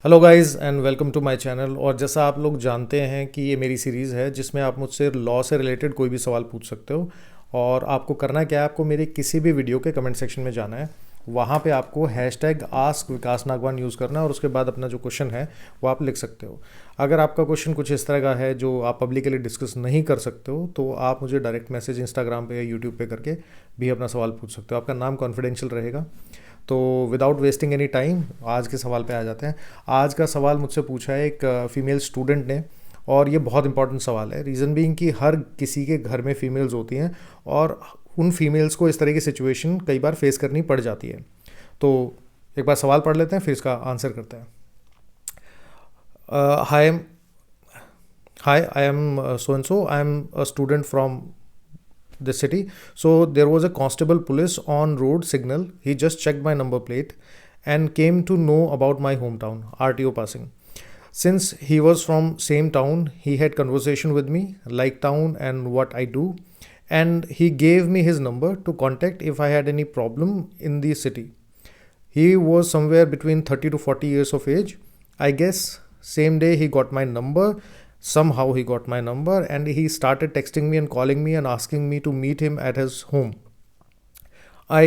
Hello guys and welcome to my channel. और जैसा आप लोग जानते हैं कि ये मेरी सीरीज़ है जिसमें आप मुझसे लॉ से रिलेटेड कोई भी सवाल पूछ सकते हो। और आपको करना क्या है, आपको मेरे किसी भी वीडियो के कमेंट सेक्शन में जाना है। वहाँ पे आपको हैशटैग आस्क विकास नागवान यूज़ करना है और उसके बाद अपना जो क्वेश्चन है वो आप लिख सकते हो। अगर आपका क्वेश्चन कुछ इस तरह का है जो आप पब्लिकली डिस्कस नहीं कर सकते हो तो आप मुझे डायरेक्ट मैसेज इंस्टाग्राम पे या यूट्यूब पे करके भी अपना सवाल पूछ सकते हो। आपका नाम कॉन्फिडेंशियल रहेगा। तो विदाउट वेस्टिंग एनी टाइम आज के सवाल पे आ जाते हैं। आज का सवाल मुझसे पूछा है एक फीमेल स्टूडेंट ने, और ये बहुत इंपॉर्टेंट सवाल है। रीज़न बीइंग कि हर किसी के घर में फीमेल्स होती हैं और उन फीमेल्स को इस तरह की सिचुएशन कई बार फेस करनी पड़ जाती है। तो एक बार सवाल पढ़ लेते हैं फिर इसका आंसर करते हैं। Hi hi I am so and so, I am a student from this city. So there was a constable police on road signal. He just checked my number plate and came to know about my hometown RTO passing. Since he was from same town, he had conversation with me like town and what I do, and he gave me his number to contact if I had any problem in the city. He was somewhere between 30 to 40 years of age. I guess same day he got my number. Somehow he got my number and he started texting me and calling me and asking me to meet him at his home. I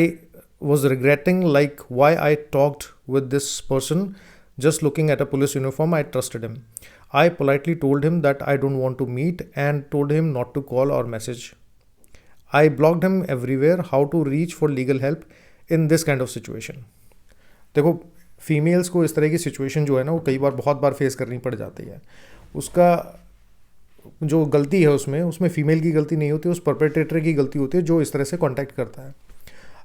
was regretting like why I talked with this person. Just looking at a police uniform, I trusted him. I politely told him that I don't want to meet and told him not to call or message. I blocked him everywhere. How to reach for legal help in this kind of situation? देखो, females को इस तरह की situation जो है ना वो कई बार बहुत बार फेस करनी पड़ जाती है। उसका जो गलती है उसमें उसमें फीमेल की गलती नहीं होती, उस परपेट्रेटर की गलती होती है जो इस तरह से कांटेक्ट करता है।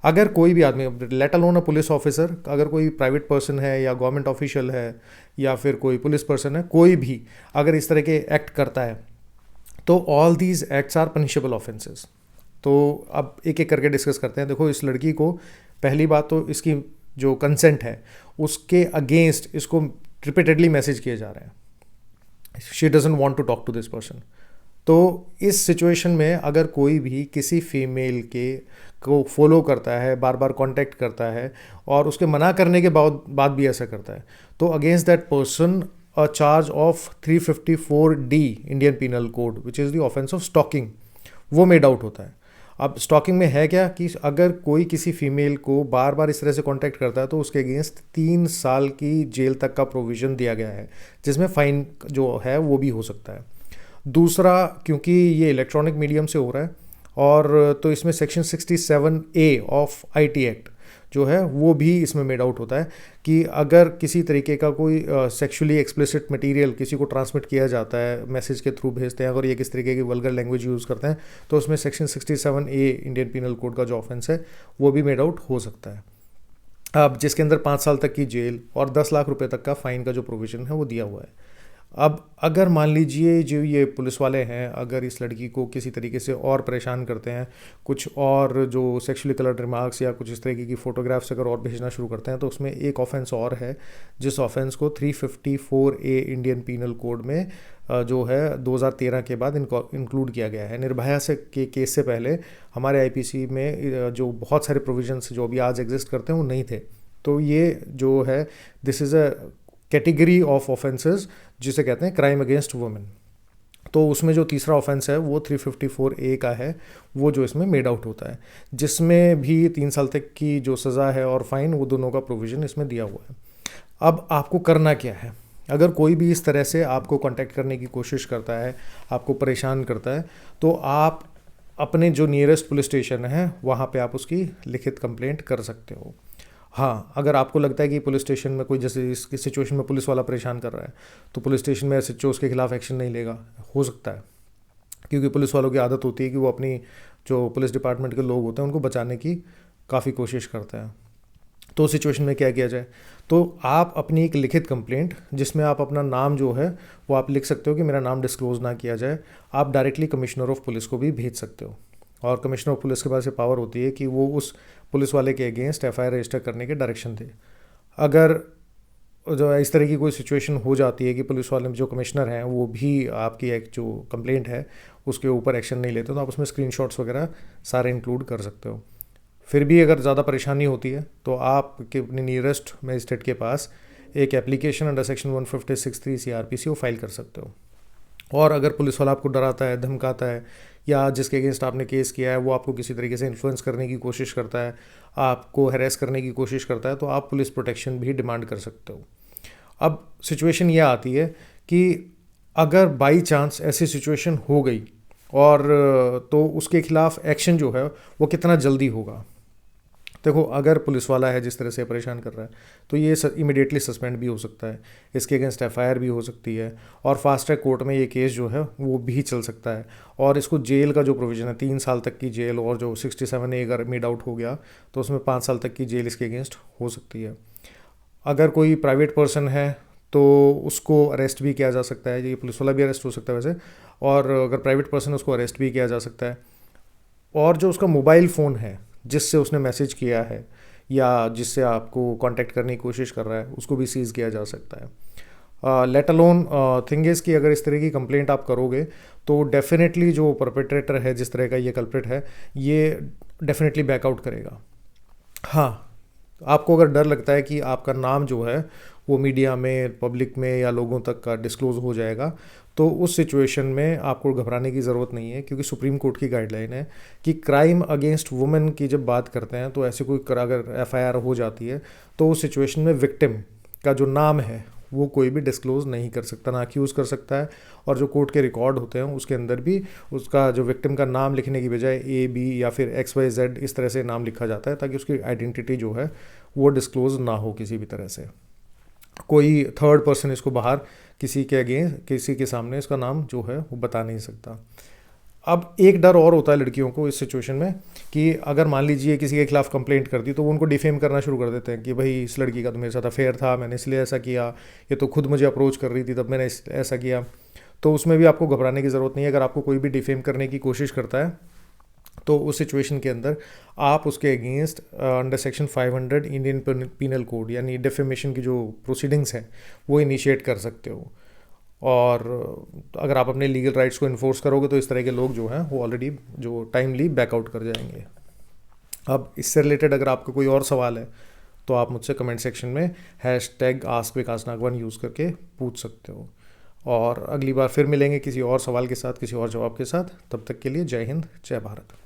अगर कोई भी आदमी, लेट अलोन अ पुलिस ऑफिसर, अगर कोई प्राइवेट पर्सन है या गवर्नमेंट ऑफिशियल है या फिर कोई पुलिस पर्सन है, कोई भी अगर इस तरह के एक्ट करता है तो all these acts are punishable offences. तो अब एक एक करके डिस्कस करते हैं। देखो, इस लड़की को पहली बात तो इसकी जो कंसेंट है उसके अगेंस्ट इसको रिपीटेडली मैसेज किए जा रहे हैं। She doesn't want to talk to this person. तो इस सिचुएशन में अगर कोई भी किसी फीमेल के को फॉलो करता है, बार बार कांटेक्ट करता है और उसके मना करने के बाद भी ऐसा करता है, तो against that person a charge of 354D Indian penal code which is the offence of stalking वो मेड आउट होता है। अब स्टॉकिंग में है क्या कि अगर कोई किसी फीमेल को बार बार इस तरह से कांटेक्ट करता है तो उसके अगेंस्ट 3 साल की जेल तक का प्रोविज़न दिया गया है, जिसमें फ़ाइन जो है वो भी हो सकता है। दूसरा, क्योंकि ये इलेक्ट्रॉनिक मीडियम से हो रहा है और तो इसमें section 67A of IT act जो है वो भी इसमें मेड आउट होता है कि अगर किसी तरीके का कोई सेक्सुअली एक्सप्लिसिट मटेरियल किसी को ट्रांसमिट किया जाता है, मैसेज के थ्रू भेजते हैं, अगर ये किस तरीके की वल्गर लैंग्वेज यूज़ करते हैं तो उसमें section 67A Indian penal code का जो ऑफेंस है वो भी मेड आउट हो सकता है। अब जिसके अंदर 5 साल तक की जेल और 10 लाख रुपए तक का फ़ाइन का जो प्रोविज़न है वो दिया हुआ है। अब अगर मान लीजिए जो ये पुलिस वाले हैं अगर इस लड़की को किसी तरीके से और परेशान करते हैं, कुछ और जो सेक्सुअली कलर्ड रिमार्क्स या कुछ इस तरीके की फ़ोटोग्राफ्स अगर और भेजना शुरू करते हैं, तो उसमें एक ऑफेंस और है जिस ऑफेंस को 354A इंडियन पीनल कोड में जो है 2013 के बाद इनको इंक्लूड किया गया है। निर्भया से के केस से पहले हमारे IPC में जो बहुत सारे प्रोविजंस जो अभी आज एग्जिस्ट करते हैं वो नहीं थे। तो ये जो है this is a category of offences जिसे कहते हैं क्राइम अगेंस्ट वुमेन। तो उसमें जो तीसरा ऑफेंस है वो 354A का है, वो जो इसमें मेड आउट होता है, जिसमें भी 3 साल तक की जो सज़ा है और फाइन वो दोनों का प्रोविज़न इसमें दिया हुआ है। अब आपको करना क्या है, अगर कोई भी इस तरह से आपको कांटेक्ट करने की कोशिश करता है, आपको परेशान करता है, तो आप अपने जो नियरेस्ट पुलिस स्टेशन है वहाँ पे आप उसकी लिखित कंप्लेंट कर सकते हो। हाँ, अगर आपको लगता है कि पुलिस स्टेशन में कोई, जैसे इस सिचुएशन में पुलिस वाला परेशान कर रहा है, तो पुलिस स्टेशन में SHO उसके खिलाफ एक्शन नहीं लेगा, हो सकता है, क्योंकि पुलिस वालों की आदत होती है कि वो अपनी जो पुलिस डिपार्टमेंट के लोग होते हैं उनको बचाने की काफ़ी कोशिश करते हैं। तो सिचुएशन में क्या किया जाए, तो आप अपनी एक लिखित कंप्लेंट जिसमें आप अपना नाम जो है वो आप लिख सकते हो कि मेरा नाम डिस्क्लोज़ ना किया जाए, आप डायरेक्टली कमिश्नर ऑफ पुलिस को भी भेज सकते हो। और कमिश्नर ऑफ पुलिस के पास ये पावर होती है कि वो उस पुलिस वाले के अगेंस्ट FIR रजिस्टर करने के डायरेक्शन दे। अगर जो इस तरह की कोई सिचुएशन हो जाती है कि पुलिस वाले जो कमिश्नर हैं वो भी आपकी एक जो कंप्लेंट है उसके ऊपर एक्शन नहीं लेते, तो आप उसमें स्क्रीनशॉट्स वगैरह सारे इंक्लूड कर सकते हो। फिर भी अगर ज़्यादा परेशानी होती है तो आप अपने नियरेस्ट मजिस्ट्रेट के पास एक एप्लीकेशन अंडर सेक्शन 156(3) CRPC वो फाइल कर सकते हो। और अगर पुलिस वाला आपको डराता है, धमकाता है, या जिसके अगेंस्ट आपने केस किया है वो आपको किसी तरीके से इन्फ्लुएंस करने की कोशिश करता है, आपको हैरेस करने की कोशिश करता है, तो आप पुलिस प्रोटेक्शन भी डिमांड कर सकते हो। अब सिचुएशन ये आती है कि अगर बाई चांस ऐसी सिचुएशन हो गई और तो उसके खिलाफ एक्शन जो है वो कितना जल्दी होगा। देखो, अगर पुलिस वाला है जिस तरह से परेशान कर रहा है तो ये इमिडिएटली सस्पेंड भी हो सकता है, इसके अगेंस्ट FIR भी हो सकती है, और फास्ट ट्रैक कोर्ट में ये केस जो है वो भी चल सकता है। और इसको जेल का जो प्रोविज़न है 3 साल तक की जेल, और जो 67A अगर मेड आउट हो गया तो उसमें 5 साल तक की जेल इसके अगेंस्ट हो सकती है। अगर कोई प्राइवेट पर्सन है तो उसको अरेस्ट भी किया जा सकता है, ये पुलिस वाला भी अरेस्ट हो सकता है वैसे, और अगर प्राइवेट पर्सन है उसको अरेस्ट भी किया जा सकता है। और जो उसका मोबाइल फ़ोन है जिससे उसने मैसेज किया है या जिससे आपको कांटेक्ट करने की कोशिश कर रहा है उसको भी सीज़ किया जा सकता है। लेट अलोन थिंग इज़ कि अगर इस तरह की कंप्लेंट आप करोगे तो डेफिनेटली जो परपेट्रेटर है, जिस तरह का ये कल्प्रिट है, ये डेफिनेटली बैकआउट करेगा। हाँ, आपको अगर डर लगता है कि आपका नाम जो है वो मीडिया में, पब्लिक में या लोगों तक का डिस्क्लोज़ हो जाएगा, तो उस सिचुएशन में आपको घबराने की ज़रूरत नहीं है, क्योंकि सुप्रीम कोर्ट की गाइडलाइन है कि क्राइम अगेंस्ट वुमेन की जब बात करते हैं तो ऐसे कोई अगर FIR हो जाती है तो उस सिचुएशन में विक्टिम का जो नाम है वो कोई भी डिस्क्लोज़ नहीं कर सकता, ना अक्यूज़ कर सकता है। और जो कोर्ट के रिकॉर्ड होते हैं उसके अंदर भी उसका जो विक्टिम का नाम लिखने की बजाय A, B या फिर XYZ इस तरह से नाम लिखा जाता है, ताकि उसकी आइडेंटिटी जो है वो डिस्क्लोज़ ना हो किसी भी तरह से। कोई थर्ड पर्सन इसको बाहर किसी के अगेंस्ट, किसी के सामने इसका नाम जो है वो बता नहीं सकता। अब एक डर और होता है लड़कियों को इस सिचुएशन में कि अगर मान लीजिए किसी के खिलाफ कंप्लेंट कर दी तो वो उनको डिफेम करना शुरू कर देते हैं कि भाई इस लड़की का तो मेरे साथ अफेयर था, मैंने इसलिए ऐसा किया, ये तो खुद मुझे अप्रोच कर रही थी तब मैंने ऐसा किया। तो उसमें भी आपको घबराने की ज़रूरत नहीं है। अगर आपको कोई भी डिफेम करने की कोशिश करता है तो उस सिचुएशन के अंदर आप उसके against under section 500 Indian penal code यानी डिफेमेशन की जो प्रोसीडिंग्स हैं वो इनिशिएट कर सकते हो। और अगर आप अपने लीगल राइट्स को इन्फोर्स करोगे तो इस तरह के लोग जो हैं वो ऑलरेडी जो टाइमली बैकआउट कर जाएंगे। अब इससे रिलेटेड अगर आपका कोई और सवाल है तो आप मुझसे कमेंट सेक्शन में #AskVikasNagwan यूज़ करके पूछ सकते हो। और अगली बार फिर मिलेंगे किसी और सवाल के साथ, किसी और जवाब के साथ। तब तक के लिए जय हिंद, जय भारत।